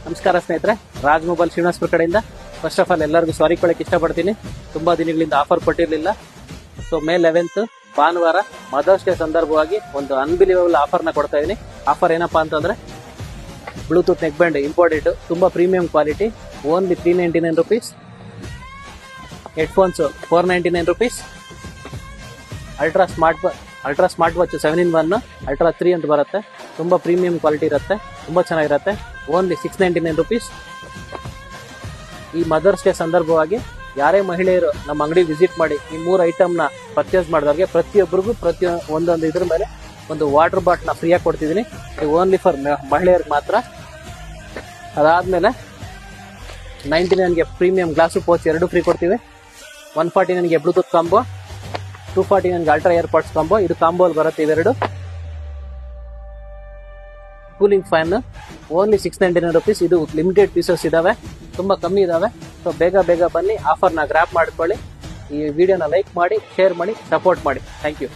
ನಮಸ್ಕಾರ ಸ್ನೇಹಿತರೆ, ರಾಜ್ ಮೊಬೈಲ್ ಶ್ರೀನಿವಾಸಪುರ ಕಡೆಯಿಂದ ಫಸ್ಟ್ ಆಫ್ ಆಲ್ ಎಲ್ಲರಿಗೂ ಸಾರಿ ಕೊಡಕ್ಕೆ ಇಷ್ಟಪಡ್ತೀನಿ. ತುಂಬಾ ದಿನಗಳಿಂದ ಆಫರ್ ಕೊಟ್ಟಿರಲಿಲ್ಲ. ಸೊ ಮೇ 11 ಭಾನುವಾರ ಮದರ್ಸ್ ಡೇ ಸಂದರ್ಭವಾಗಿ ಒಂದು ಅನ್ಬಿಲಿವಬಲ್ ಆಫರ್ನ ಕೊಡ್ತಾ ಇದೀನಿ. ಆಫರ್ ಏನಪ್ಪಾ ಅಂತಂದ್ರೆ ಬ್ಲೂಟೂತ್ ನೆಕ್ ಬ್ಯಾಂಡ್ ಇಂಪೋರ್ಟೆಡ್, ತುಂಬಾ premium quality, only 399 rupees. Headphones 499 rupees. Ultra smart watch 7-in-1 ultra 3 ಅಂತ ಬರುತ್ತೆ. ತುಂಬಾ ಪ್ರೀಮಿಯಂ ಕ್ವಾಲಿಟಿ ಇರುತ್ತೆ, ತುಂಬಾ ಚೆನ್ನಾಗಿರುತ್ತೆ. Only 699 rupees. ಈ ಮದರ್ಸ್ ಡೇ ಸಂದರ್ಭವಾಗಿ ಯಾರೇ ಮಹಿಳೆಯರು ನಮ್ಮ ಅಂಗಡಿ ವಿಸಿಟ್ ಮಾಡಿ ಈ 3 ಐಟಮ್ನ ಪರ್ಚೇಸ್ ಮಾಡಿದವ್ರಿಗೆ ಪ್ರತಿಯೊಬ್ಬರಿಗೂ ಒಂದೊಂದು ಇದ್ರ ಮೇಲೆ ಒಂದು ವಾಟರ್ ಬಾಟ್ನ ಫ್ರೀಯಾಗಿ ಕೊಡ್ತಿದ್ದೀನಿ. ಓನ್ಲಿ ಫಾರ್ ಮಹಿಳೆಯರಿಗೆ ಮಾತ್ರ. ಅದಾದ್ಮೇಲೆ 99ಗೆ ಪ್ರೀಮಿಯಂ ಗ್ಲಾಸು ಪೋಚ್ 2 ಫ್ರೀ ಕೊಡ್ತೀವಿ. 149ಗೆ ಬ್ಲೂಟೂತ್ ಕಾಂಬೋ, 249ಗೆ ಅಲ್ಟ್ರಾ ಏರ್ಪಾಡ್ಸ್ ಕಾಂಬೋ. ಇದು ಕಾಂಬೋಲ್ ಬರುತ್ತೆ ಇವೆರಡು. Cooling fan only 699 rupees. ಇದು ಲಿಮಿಟೆಡ್ ಪೀಸಸ್ ಇದಾವೆ, ತುಂಬಾ ಕಮ್ಮಿ ಇದಾವೆ. ಸೊ ಬೇಗ ಬನ್ನಿ, ಆಫರ್ನ ಗ್ರ್ಯಾಪ್ ಮಾಡ್ಕೊಳ್ಳಿ. ಈ ವಿಡಿಯೋನ ಲೈಕ್ ಮಾಡಿ, ಶೇರ್ ಮಾಡಿ, ಸಪೋರ್ಟ್ ಮಾಡಿ. Thank you.